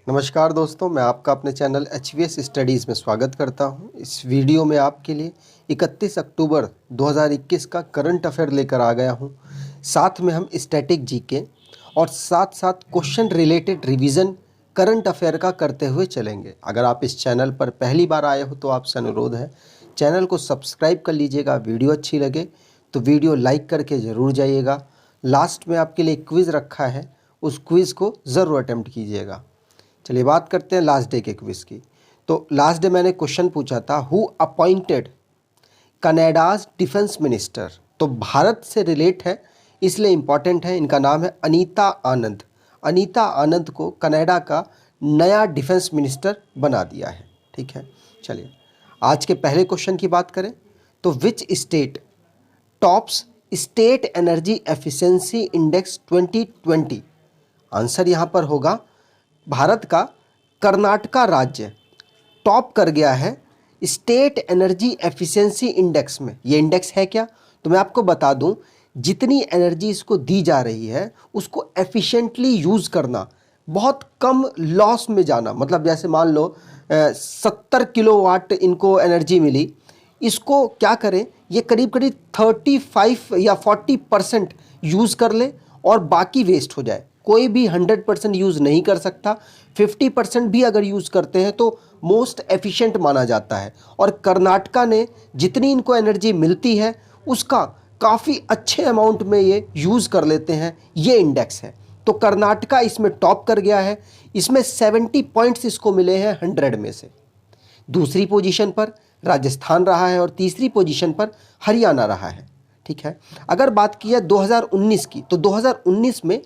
नमस्कार दोस्तों, मैं आपका अपने चैनल HVS स्टडीज़ में स्वागत करता हूं। इस वीडियो में आपके लिए 31 अक्टूबर 2021 का करंट अफेयर लेकर आ गया हूं। साथ में हम स्टैटिक जीके और साथ साथ question related revision current affair का करते हुए चलेंगे। अगर आप इस चैनल पर पहली बार आए हो तो आपसे अनुरोध है, चैनल को सब्सक्राइब कर लीजिएगा। वीडियो अच्छी लगे तो वीडियो लाइक करके ज़रूर जाइएगा। लास्ट में आपके लिए क्विज़ रखा है, उस क्विज़ को ज़रूर अटेम्प्ट कीजिएगा। चलिए बात करते हैं लास्ट डे के क्विज़ की। तो लास्ट डे मैंने क्वेश्चन पूछा था, हु अपॉइंटेड कनाडाज डिफेंस मिनिस्टर। तो भारत से रिलेट है इसलिए इम्पॉर्टेंट है। इनका नाम है अनीता आनंद। अनीता आनंद को कनाडा का नया डिफेंस मिनिस्टर बना दिया है। ठीक है, चलिए आज के पहले क्वेश्चन की बात करें तो which state tops state energy efficiency index 2020। Answer यहाँ पर होगा भारत का कर्नाटका राज्य टॉप कर गया है स्टेट एनर्जी एफिशिएंसी इंडेक्स में। ये इंडेक्स है क्या, तो मैं आपको बता दूं, जितनी एनर्जी इसको दी जा रही है उसको एफिशिएंटली यूज़ करना, बहुत कम लॉस में जाना। मतलब जैसे मान लो 70 किलोवाट इनको एनर्जी मिली, इसको क्या करें, ये करीब करीब 35 या 40% यूज़ कर ले और बाकी वेस्ट हो जाए। कोई भी 100% यूज़ नहीं कर सकता। 50% भी अगर यूज़ करते हैं तो मोस्ट एफिशिएंट माना जाता है। और कर्नाटका ने जितनी इनको एनर्जी मिलती है उसका काफ़ी अच्छे अमाउंट में ये यूज़ कर लेते हैं। ये इंडेक्स है, तो कर्नाटका इसमें टॉप कर गया है। इसमें 70 पॉइंट्स इसको मिले हैं 100 में से। दूसरी पोजीशन पर राजस्थान रहा है और तीसरी पोजीशन पर हरियाणा रहा है। ठीक है, अगर बात की है 2019 की, तो 2019 में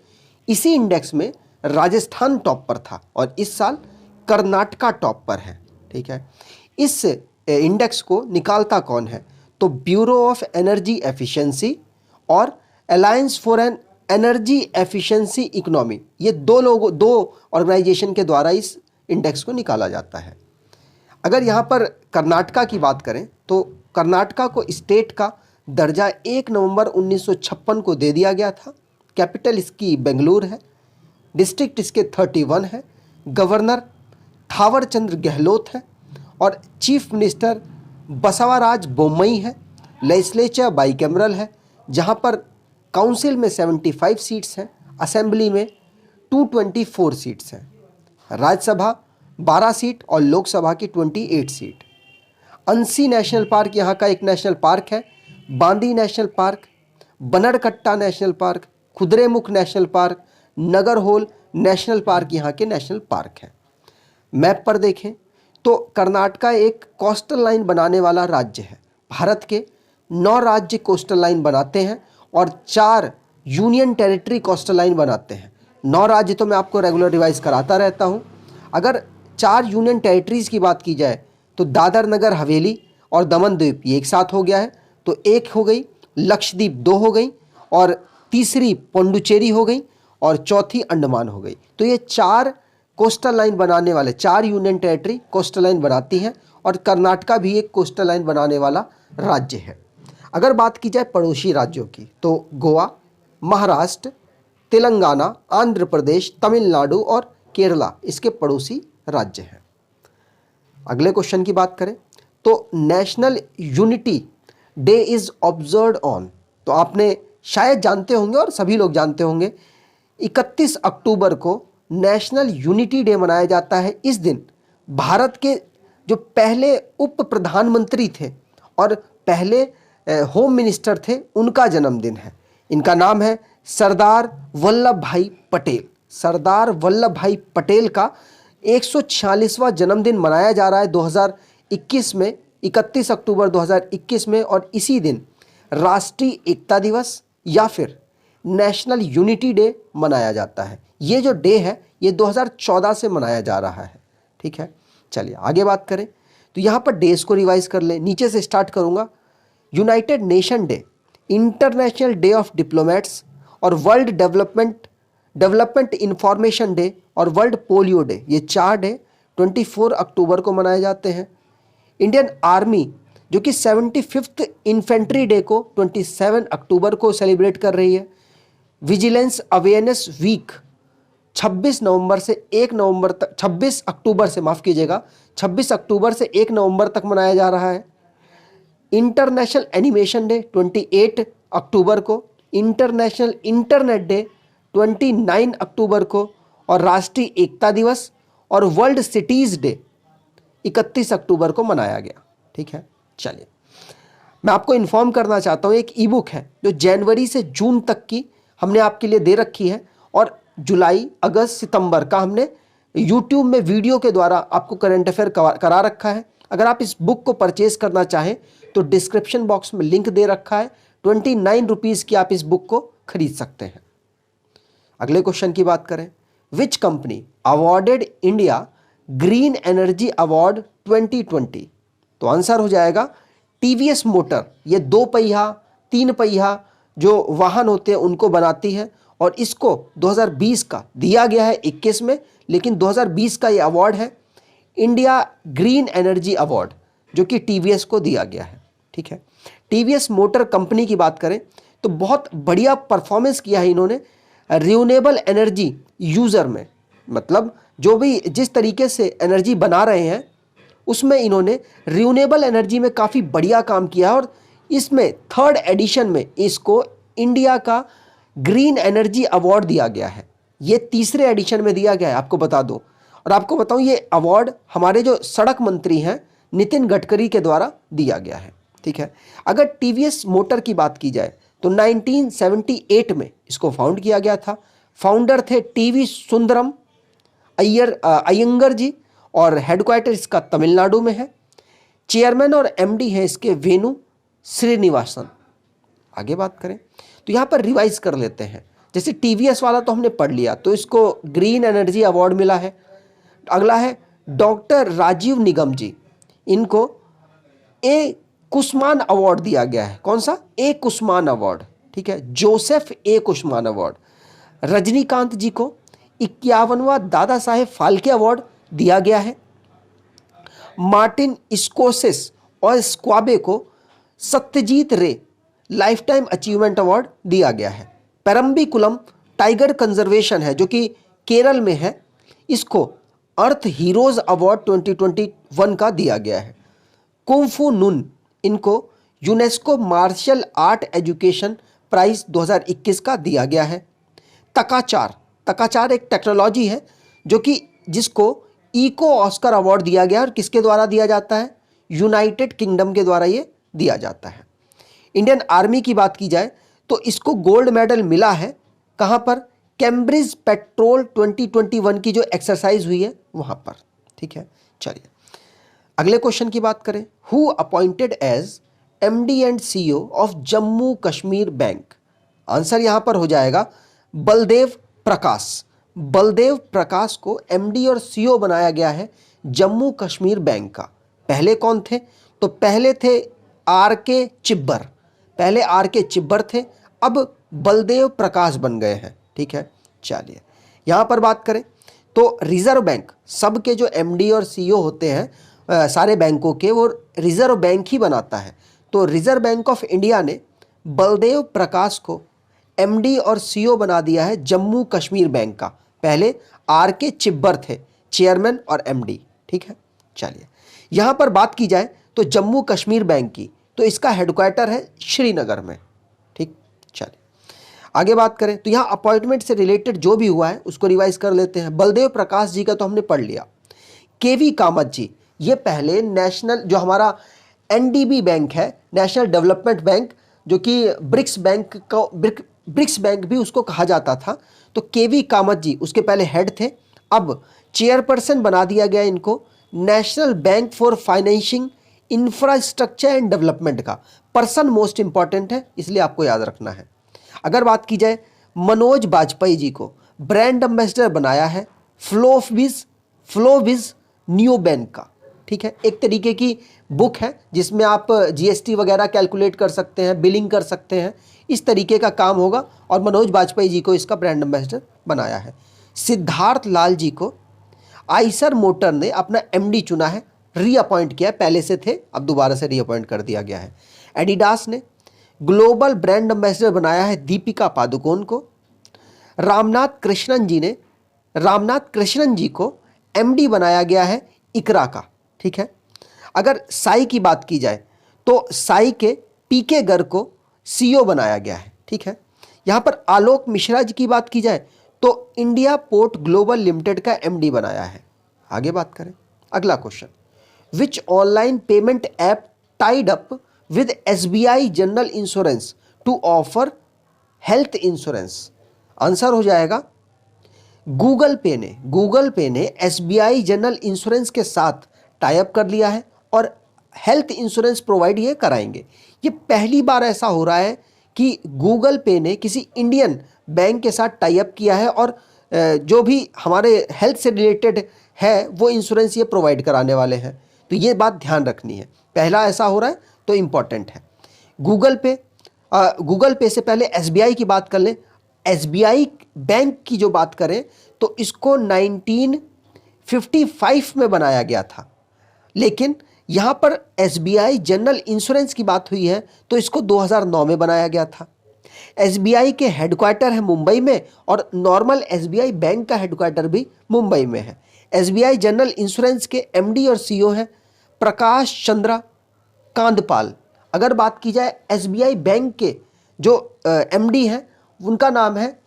इसी इंडेक्स में राजस्थान टॉप पर था और इस साल कर्नाटका टॉप पर है। ठीक है, इस इंडेक्स को निकालता कौन है, तो ब्यूरो ऑफ एनर्जी एफिशिएंसी और Alliance for an Energy Efficiency Economy, ये दो ऑर्गेनाइजेशन के द्वारा इस इंडेक्स को निकाला जाता है। अगर यहाँ पर कर्नाटका की बात करें तो कर्नाटका को स्टेट का दर्जा 1 नवंबर 1956 को दे दिया गया था। कैपिटल इसकी बेंगलुरु है। डिस्ट्रिक्ट इसके 31 है। गवर्नर थावर चंद्र गहलोत है और चीफ मिनिस्टर बसवराज बोम्मई है। लेजिस्लेचर बाइकैमरल है, जहाँ पर काउंसिल में 75 सीट्स हैं, असेंबली में 224 सीट्स हैं, राज्यसभा 12 सीट और लोकसभा की 28 सीट। अंसी नेशनल पार्क यहाँ का एक नेशनल पार्क है। बांदी national park, Bannerghatta national park, Kudremukh national park, Nagarhole national park यहाँ के नेशनल पार्क हैं। मैप पर देखें तो कर्नाटका एक कोस्टल लाइन बनाने वाला राज्य है। भारत के 9 राज्य कोस्टल लाइन बनाते हैं और 4 यूनियन टेरिटरी कोस्टल लाइन बनाते हैं। 9 राज्य तो मैं आपको रेगुलर रिवाइज कराता रहता हूँ। अगर 4 यूनियन टेरिटरीज़ की बात की जाए तो दादर नगर हवेली और दमन द्वीप ये एक साथ हो गया है, तो एक हो गई, लक्षद्वीप 2 हो गई और तीसरी पुडुचेरी हो गई और चौथी अंडमान हो गई। तो ये 4 कोस्टल लाइन बनाने वाले 4 यूनियन टेरिटरी कोस्टल लाइन बनाती हैं और कर्नाटका भी एक कोस्टल लाइन बनाने वाला राज्य है। अगर बात की जाए पड़ोसी राज्यों की तो गोवा, महाराष्ट्र, तेलंगाना, आंध्र प्रदेश, तमिलनाडु और केरला इसके पड़ोसी राज्य हैं। अगले क्वेश्चन की बात करें तो national unity day is observed on. तो आपने शायद जानते होंगे और सभी लोग जानते होंगे, 31 अक्टूबर को नेशनल यूनिटी डे मनाया जाता है। इस दिन भारत के जो पहले उप प्रधानमंत्री थे और पहले होम मिनिस्टर थे, उनका जन्मदिन है। इनका नाम है सरदार वल्लभ भाई पटेल। सरदार वल्लभ भाई पटेल का 146वां जन्मदिन मनाया जा रहा है 2021 में, 31 अक्टूबर 2021 में। और इसी दिन राष्ट्रीय एकता दिवस या फिर नेशनल यूनिटी डे मनाया जाता है। ये जो डे है ये 2014 से मनाया जा रहा है। ठीक है, चलिए आगे बात करें तो यहाँ पर डेज को रिवाइज कर लें। नीचे से स्टार्ट करूँगा। United nation day, international day of diplomats और वर्ल्ड डेवलपमेंट इंफॉर्मेशन डे और वर्ल्ड पोलियो डे, ये 4 डे 24 अक्टूबर को मनाए जाते हैं। इंडियन आर्मी जो कि 75th इन्फेंट्री डे को 27 अक्टूबर को सेलिब्रेट कर रही है। विजिलेंस अवेयरनेस वीक 26 नवंबर से 1 नवंबर तक, 26 अक्टूबर से, माफ़ कीजिएगा, 26 अक्टूबर से 1 नवंबर तक मनाया जा रहा है। इंटरनेशनल एनिमेशन डे 28 अक्टूबर को, इंटरनेशनल इंटरनेट डे 29 अक्टूबर को, और राष्ट्रीय एकता दिवस और वर्ल्ड सिटीज़ डे 31 अक्टूबर को मनाया गया। ठीक है, चलिए मैं आपको इन्फॉर्म करना चाहता हूँ, एक ई बुक है जो जनवरी से जून तक की हमने आपके लिए दे रखी है, और जुलाई, अगस्त, सितंबर का हमने यूट्यूब में वीडियो के द्वारा आपको करंट अफेयर करा रखा है। अगर आप इस बुक को परचेज करना चाहें तो डिस्क्रिप्शन बॉक्स में लिंक दे रखा है, 29 रुपीज़ की आप इस बुक को खरीद सकते हैं। अगले क्वेश्चन की बात करें, which company awarded India green energy award 2020? तो आंसर हो जाएगा टीवीएस मोटर। ये 2 पहिया 3 पहिया जो वाहन होते हैं उनको बनाती है, और इसको 2020 का दिया गया है 21 में, लेकिन 2020 का ये अवार्ड है इंडिया ग्रीन एनर्जी अवार्ड, जो कि टीवीएस को दिया गया है। ठीक है, टीवीएस मोटर कंपनी की बात करें तो बहुत बढ़िया परफॉर्मेंस किया है इन्होंने रिन्यूएबल एनर्जी यूज़र में, मतलब जो भी जिस तरीके से एनर्जी बना रहे हैं उसमें इन्होंने रिन्यूएबल एनर्जी में काफ़ी बढ़िया काम किया है, और इसमें 3rd एडिशन में इसको इंडिया का ग्रीन एनर्जी अवार्ड दिया गया है। ये 3रे एडिशन में दिया गया है, आपको बता दूं। और आपको बताऊं, ये अवार्ड हमारे जो सड़क मंत्री हैं नितिन गडकरी के द्वारा दिया गया है। ठीक है, अगर टीवीएस मोटर की बात की जाए तो 1978 में इसको फाउंड किया गया था। फाउंडर थे टीवी सुंदरम अयंगर जी, और हेडक्वार्टर इसका तमिलनाडु में है। चेयरमैन और एमडी है इसके वेणु श्रीनिवासन। आगे बात करें तो यहाँ पर रिवाइज कर लेते हैं, जैसे टीवीएस वाला तो हमने पढ़ लिया, तो इसको ग्रीन एनर्जी अवार्ड मिला है। अगला है डॉक्टर राजीव निगम जी, इनको ए कुष्मान अवार्ड दिया गया है। कौन सा? ए कुष्मान अवार्ड। ठीक है, जोसेफ ए कुष्मान अवार्ड। रजनीकांत जी को 51वां दादा साहेब फाल्के अवार्ड दिया गया है। मार्टिन स्कोसेस और स्क्वाबे को सत्यजीत रे लाइफ टाइम अचीवमेंट अवार्ड दिया गया है। पेरम्बिकुलम टाइगर कंजर्वेशन है जो कि केरल में है, इसको अर्थ हीरोज अवार्ड 2021 का दिया गया है। कुंफू नुन, इनको UNESCO martial art education prize 2021 का दिया गया है। तकाचार एक टेक्नोलॉजी है जो कि जिसको इको ऑस्कर अवार्ड दिया गया है, और किसके द्वारा दिया जाता है? यूनाइटेड किंगडम के द्वारा ये दिया जाता है। इंडियन आर्मी की बात की जाए तो इसको गोल्ड मेडल मिला है, कहाँ पर? कैम्ब्रिज पेट्रोल 2021 की जो एक्सरसाइज हुई है वहाँ पर। ठीक है, चलिए अगले क्वेश्चन की बात करें। Who appointed as MD and CEO of Jammu Kashmir bank? Answer यहाँ पर हो जाएगा बलदेव प्रकाश। बलदेव प्रकाश को एमडी और सीईओ बनाया गया है जम्मू कश्मीर बैंक का। पहले कौन थे? तो पहले थे आर.के. चिब्बर। पहले आर.के. चिब्बर थे, अब बलदेव प्रकाश बन गए हैं। ठीक है, चलिए यहाँ पर बात करें तो रिजर्व बैंक, सबके जो एमडी और सीईओ होते हैं सारे बैंकों के, वो रिजर्व बैंक ही बनाता है। तो रिजर्व बैंक ऑफ इंडिया ने बलदेव प्रकाश को एमडी और सीईओ बना दिया है जम्मू कश्मीर बैंक का। पहले आर.के. चिब्बर थे चेयरमैन और एमडी। ठीक है, चलिए यहाँ पर बात की जाए तो जम्मू कश्मीर बैंक की, तो इसका हेडक्वार्टर है श्रीनगर में। ठीक, चलिए आगे बात करें तो यहाँ अपॉइंटमेंट से रिलेटेड जो भी हुआ है उसको रिवाइज कर लेते हैं। बलदेव प्रकाश जी का तो हमने पढ़ लिया। केवी कामत जी, ये पहले नेशनल जो हमारा एनडीबी बैंक है, नेशनल डेवलपमेंट बैंक, जो कि ब्रिक्स बैंक का ब्रिक्स बैंक भी उसको कहा जाता था, तो केवी कामत जी उसके पहले हेड थे। अब चेयरपर्सन बना दिया गया इनको national bank for financing infrastructure and development का। पर्सन मोस्ट इंपॉर्टेंट है, इसलिए आपको याद रखना है। अगर बात की जाए मनोज बाजपेयी जी को ब्रांड एम्बेसडर बनाया है फ्लोविज न्यू बैंक का। ठीक है, एक तरीके की बुक है जिसमें आप जीएसटी वगैरह कैलकुलेट कर सकते हैं, बिलिंग कर सकते हैं, इस तरीके का काम होगा, और मनोज बाजपेयी जी को इसका ब्रांड एम्बेसडर बनाया है। सिद्धार्थ लाल जी को आइसर मोटर ने अपना एमडी चुना है, रीअपॉइंट किया है, पहले से थे अब दोबारा से रीअपॉइंट कर दिया गया है। एडिडास ने ग्लोबल ब्रांड एम्बेसडर बनाया है दीपिका पादुकोण को। रामनाथ कृष्णन जी ने रामनाथ कृष्णन जी को एमडी बनाया गया है इकरा का। ठीक है। अगर साई की बात की जाए तो साई के पीके गर्ग को सीईओ बनाया गया है। ठीक है। यहाँ पर आलोक मिश्रा जी की बात की जाए तो इंडिया पोर्ट ग्लोबल लिमिटेड का एमडी बनाया है। आगे बात करें, अगला question, which online payment app tied up with SBI General Insurance to offer health insurance? Answer हो जाएगा गूगल पे ने एसबीआई जनरल इंश्योरेंस के साथ टाई अप कर लिया है और हेल्थ इंश्योरेंस प्रोवाइड ये कराएंगे। ये पहली बार ऐसा हो रहा है कि गूगल पे ने किसी इंडियन बैंक के साथ टाई अप किया है और जो भी हमारे हेल्थ से रिलेटेड है वो इंश्योरेंस ये प्रोवाइड कराने वाले हैं। तो ये बात ध्यान रखनी है, पहला ऐसा हो रहा है तो इम्पॉर्टेंट है। गूगल पे से पहले एसबीआई की बात कर लें। एसबीआई बैंक की जो बात करें तो इसको 1955 में बनाया गया था, लेकिन यहाँ पर एसबीआई जनरल इंश्योरेंस की बात हुई है तो इसको 2009 में बनाया गया था। एसबीआई के हेडक्वार्टर है मुंबई में और नॉर्मल एसबीआई बैंक का हेडक्वार्टर भी मुंबई में है। एसबीआई जनरल इंश्योरेंस के एमडी और सीईओ हैं प्रकाश चंद्रा कांदपाल। अगर बात की जाए एसबीआई बैंक के जो एमडी हैं उनका नाम है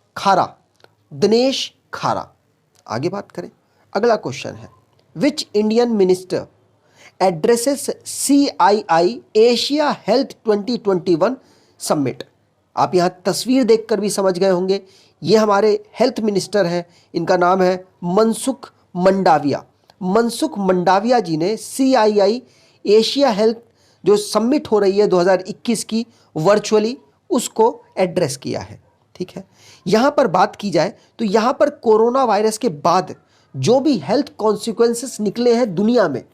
दिनेश खारा। आगे बात करें, अगला क्वेश्चन है, which Indian minister addresses CII Asia health 2021 summit? आप यहाँ तस्वीर देखकर भी समझ गए होंगे, ये हमारे हेल्थ मिनिस्टर हैं, इनका नाम है मनसुख मंडाविया। मनसुख मंडाविया जी ने CII एशिया हेल्थ जो समिट हो रही है 2021 की वर्चुअली, उसको एड्रेस किया है। ठीक है। यहाँ पर बात की जाए तो यहाँ पर कोरोना वायरस के बाद जो भी हेल्थ कॉन्सिक्वेंसेस निकले हैं दुनिया में,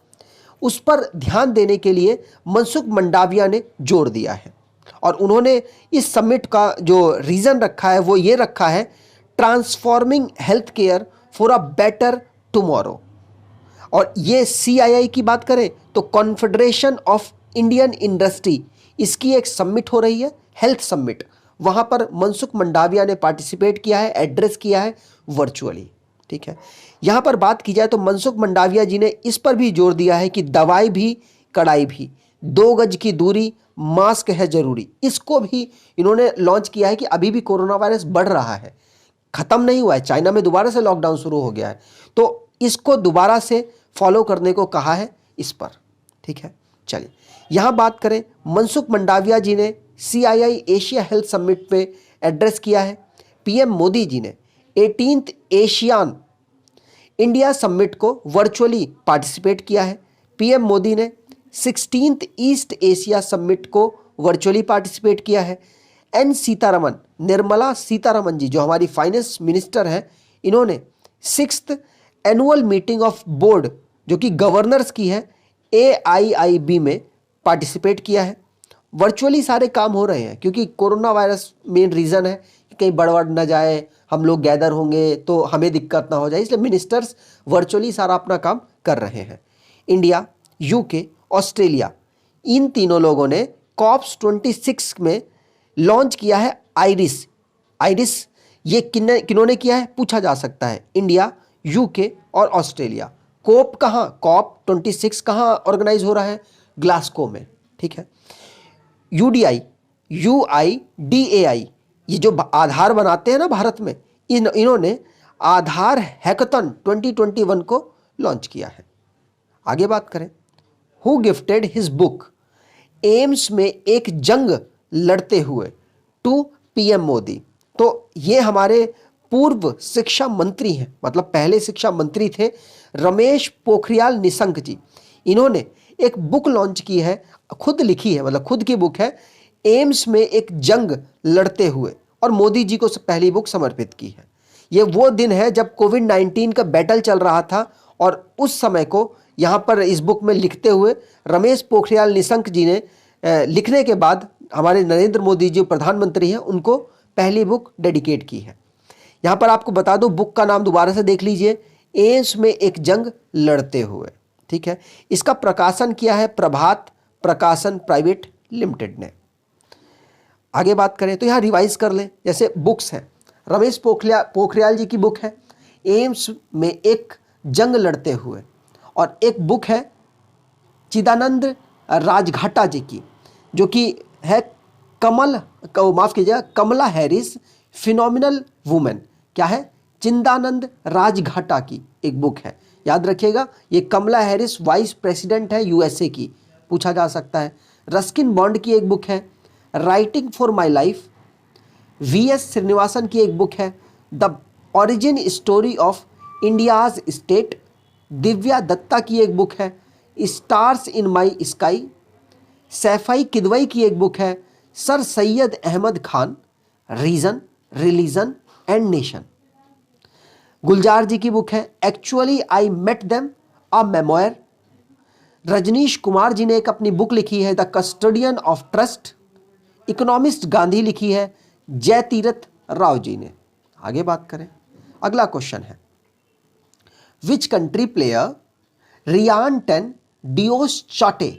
उस पर ध्यान देने के लिए मनसुख मंडाविया ने जोर दिया है और उन्होंने इस समिट का जो रीज़न रखा है वो ये रखा है, transforming health care for a better tomorrow. और ये CII की बात करें तो कॉन्फेडरेशन ऑफ इंडियन इंडस्ट्री, इसकी एक समिट हो रही है, हेल्थ समिट। वहाँ पर मनसुख मंडाविया ने पार्टिसिपेट किया है, एड्रेस किया है वर्चुअली। ठीक है। यहाँ पर बात की जाए तो मनसुख मंडाविया जी ने इस पर भी जोर दिया है कि दवाई भी कड़ाई भी, 2 गज की दूरी, मास्क है जरूरी। इसको भी इन्होंने लॉन्च किया है कि अभी भी कोरोना वायरस बढ़ रहा है, ख़त्म नहीं हुआ है। चाइना में दोबारा से लॉकडाउन शुरू हो गया है, तो इसको दोबारा से फॉलो करने को कहा है इस पर। ठीक है। चलिए यहाँ बात करें, मनसुख मंडाविया जी ने CII एशिया हेल्थ समिट पे एड्रेस किया है। PM मोदी जी ने 18th एशियान इंडिया समिट को वर्चुअली पार्टिसिपेट किया है। PM मोदी ने 16th ईस्ट एशिया समिट को वर्चुअली पार्टिसिपेट किया है। निर्मला सीतारमन जी जो हमारी फाइनेंस मिनिस्टर हैं, इन्होंने 6th annual meeting of board जो कि गवर्नर्स की है AIIB में पार्टिसिपेट किया है। वर्चुअली सारे काम हो रहे हैं क्योंकि कोरोना वायरस मेन रीज़न है कि कहीं बढ़ न जाए, हम लोग गैदर होंगे तो हमें दिक्कत ना हो जाए, इसलिए मिनिस्टर्स वर्चुअली सारा अपना काम कर रहे हैं। इंडिया, UK, ऑस्ट्रेलिया, इन तीनों लोगों ने COP 26 में लॉन्च किया है आइरिस। ये किन्होंने किया है पूछा जा सकता है, इंडिया, UK और ऑस्ट्रेलिया। COP 26 कहाँ ऑर्गेनाइज हो रहा है? ग्लासगो में। ठीक है। UDI, UIDAI, ये जो आधार बनाते हैं ना भारत में, इन्होंने आधार हैकाथन 2021 को लॉन्च किया है। आगे बात करें, who gifted his book AIIMS में एक जंग लड़ते हुए टू PM मोदी? तो ये हमारे पूर्व शिक्षा मंत्री हैं, मतलब पहले शिक्षा मंत्री थे, रमेश पोखरियाल निशंक जी। इन्होंने एक बुक लॉन्च की है, खुद लिखी है, मतलब खुद की बुक है, एम्स में एक जंग लड़ते हुए, और मोदी जी को पहली बुक समर्पित की है। ये वो दिन है जब कोविड-19 का बैटल चल रहा था और उस समय को यहाँ पर इस बुक में लिखते हुए रमेश पोखरियाल निशंक जी ने लिखने के बाद हमारे नरेंद्र मोदी जी प्रधानमंत्री हैं, उनको पहली बुक डेडिकेट की है। यहाँ पर आपको बता दूं, बुक का नाम दोबारा से देख लीजिए, एम्स में एक जंग लड़ते हुए। ठीक है। इसका प्रकाशन किया है प्रभात प्रकाशन प्राइवेट लिमिटेड ने। आगे बात करें तो यहाँ रिवाइज कर लें, जैसे बुक्स हैं, रमेश पोखरियाल जी की बुक है एम्स में एक जंग लड़ते हुए। और एक बुक है चिदानंद राजघाटा जी की, जो कि है माफ़ कीजिएगा, कमला हैरिस फिनोमिनल वुमेन। क्या है? चिदानंद राजघाटा की एक बुक है, याद रखिएगा। ये कमला हैरिस वाइस प्रेसिडेंट है यूएसए की, पूछा जा सकता है। रस्किन बॉन्ड की एक बुक है writing for my life. V S Srinivasan की एक बुक है the origin story of India's state. Divya Dutta की एक बुक है स्टार्स इन माई स्काई। सैफई किदवई की एक बुक है sir Syed Ahmad Khan, reason, religion and nation. Gulzar ji की बुक है actually I met them, a memoir. Rajnish Kumar ji ने एक अपनी बुक लिखी है the custodian of trust. Economist Gandhi लिखी है जय तीरथ राव जी ने। आगे बात करें, अगला क्वेश्चन है which country player Ryan ten Doeschate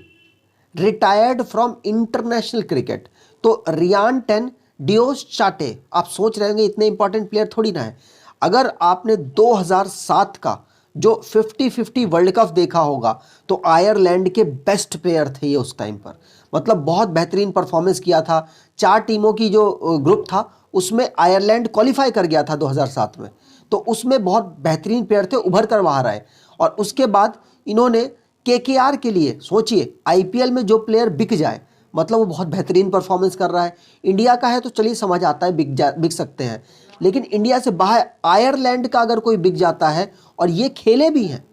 retired from international cricket. तो रियान टेन डियोस चाटे, आप सोच रहे होंगे इतने इंपॉर्टेंट प्लेयर थोड़ी ना है। अगर आपने 2007 का जो 50-50 वर्ल्ड कप देखा होगा तो आयरलैंड के बेस्ट प्लेयर थे ये उस टाइम पर, मतलब बहुत बेहतरीन परफॉर्मेंस किया था। 4 टीमों की जो ग्रुप था उसमें आयरलैंड क्वालिफाई कर गया था 2007 में, तो उसमें बहुत बेहतरीन प्लेयर थे, उभर कर बाहर आए। और उसके बाद इन्होंने केकेआर के लिए, सोचिए आईपीएल में जो प्लेयर बिक जाए, मतलब वो बहुत बेहतरीन परफॉर्मेंस कर रहा है। इंडिया का है तो चलिए समझ आता है, बिक सकते हैं, लेकिन इंडिया से बाहर आयरलैंड का अगर कोई बिक जाता है, और ये खेले भी हैं,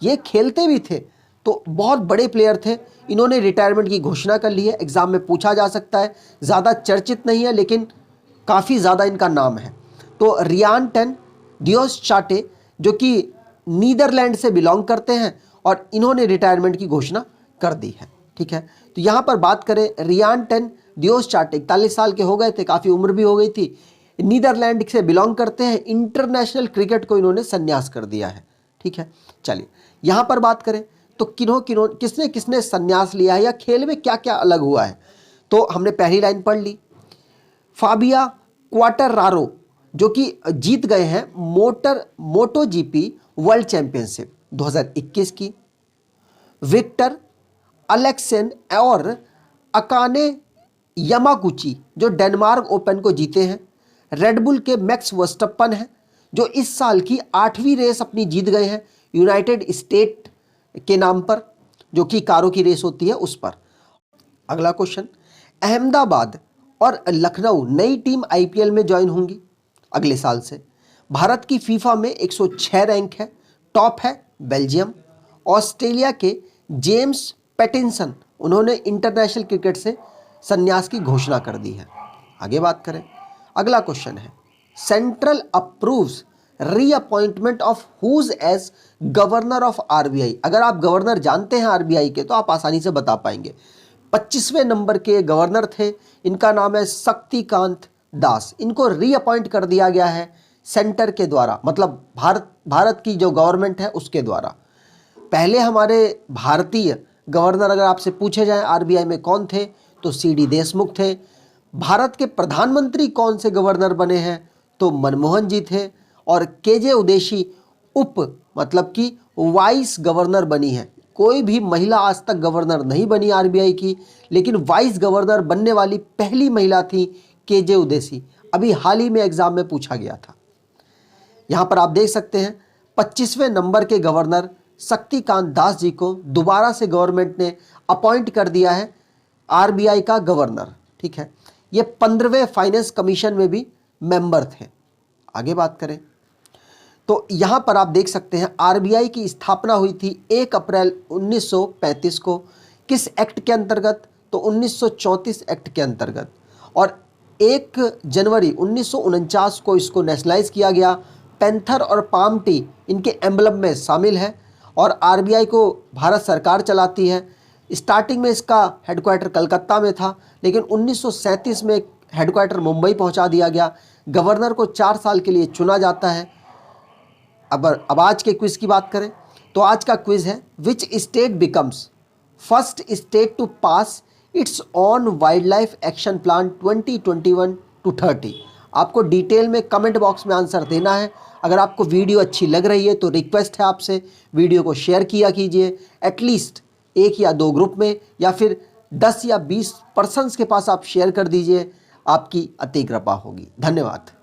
ये खेलते भी थे, तो बहुत बड़े प्लेयर थे। इन्होंने रिटायरमेंट की घोषणा कर ली है, एग्जाम में पूछा जा सकता है। ज़्यादा चर्चित नहीं है लेकिन काफ़ी ज़्यादा इनका नाम है। तो रियान टेन डियोस चाटे जो कि नीदरलैंड से बिलोंग करते हैं और इन्होंने रिटायरमेंट की घोषणा कर दी है। ठीक है, तो यहाँ पर बात करें रियान टेन डियोस चाटे 41 साल के हो गए थे, काफ़ी उम्र भी हो गई थी। नीदरलैंड से बिलोंग करते हैं, इंटरनेशनल क्रिकेट को इन्होंने संन्यास कर दिया है। ठीक है, चलिए यहाँ पर बात करें तो किसने किसने संन्यास लिया है या खेल में क्या क्या अलग हुआ है। तो हमने पहली लाइन पढ़ ली, फाबिया क्वाटरारो जो कि जीत गए हैं मोटो जीपी वर्ल्ड चैंपियनशिप 2021 की। विक्टर अलेक्सेन और अकाने यामागुची जो डेनमार्क ओपन को जीते हैं। रेडबुल के मैक्स वर्स्टप्पन हैं जो इस साल की 8वीं रेस अपनी जीत गए हैं यूनाइटेड स्टेट के नाम पर, जो कि कारों की रेस होती है उस पर। अगला क्वेश्चन, अहमदाबाद और लखनऊ नई टीम आईपीएल में ज्वाइन होंगी अगले साल से। भारत की फीफा में 106 रैंक है, टॉप है बेल्जियम। ऑस्ट्रेलिया के जेम्स पैटिंसन, उन्होंने इंटरनेशनल क्रिकेट से संन्यास की घोषणा कर दी है। आगे बात करें, अगला क्वेश्चन है central approves reappointment of whose as governor of RBI. अगर आप गवर्नर जानते हैं आरबीआई के तो आप आसानी से बता पाएंगे। 25वें नंबर के गवर्नर थे, इनका नाम है शक्तिकांत दास। इनको रीअपॉइंट कर दिया गया है सेंटर के द्वारा, मतलब भारत की जो गवर्नमेंट है उसके द्वारा। पहले हमारे भारतीय गवर्नर अगर आपसे पूछे जाएं आरबीआई में कौन थे तो सीडी देशमुख थे। भारत के प्रधानमंत्री कौन से गवर्नर बने हैं तो मनमोहन जी थे। और केजे उदेशी मतलब कि वाइस गवर्नर बनी है। कोई भी महिला आज तक गवर्नर नहीं बनी आरबीआई की, लेकिन वाइस गवर्नर बनने वाली पहली महिला थी केजे उदेसी। अभी हाल ही में एग्जाम में पूछा गया था। यहाँ पर आप देख सकते हैं 25वें नंबर के गवर्नर शक्तिकांत दास जी को दोबारा से गवर्नमेंट ने अपॉइंट कर दिया है आरबीआई का गवर्नर। ठीक है, ये 15वें फाइनेंस कमीशन में भी मेंबर थे। आगे बात करें तो यहाँ पर आप देख सकते हैं आरबीआई की स्थापना हुई थी 1 अप्रैल 1935 को। किस एक्ट के अंतर्गत तो 1934 एक्ट के अंतर्गत। और 1 जनवरी 1949 को इसको नेशनलाइज किया गया। पैंथर और पाम टी इनके एम्बलम में शामिल है और आरबीआई को भारत सरकार चलाती है। स्टार्टिंग में इसका हेडक्वार्टर कलकत्ता में था, लेकिन 1937 में हेडक्वार्टर मुंबई पहुंचा दिया गया। गवर्नर को 4 साल के लिए चुना जाता है। अब आज के क्विज की बात करें तो आज का क्विज है which state becomes first state to pass its on wildlife action plan 2021 to 30। आपको डिटेल में कमेंट बॉक्स में आंसर देना है। अगर आपको वीडियो अच्छी लग रही है तो रिक्वेस्ट है आपसे, वीडियो को शेयर किया कीजिए, एटलीस्ट 1 या 2 ग्रुप में, या फिर 10 या 20 पर्सन्स के पास आप शेयर कर दीजिए। आपकी अति कृपा होगी। धन्यवाद।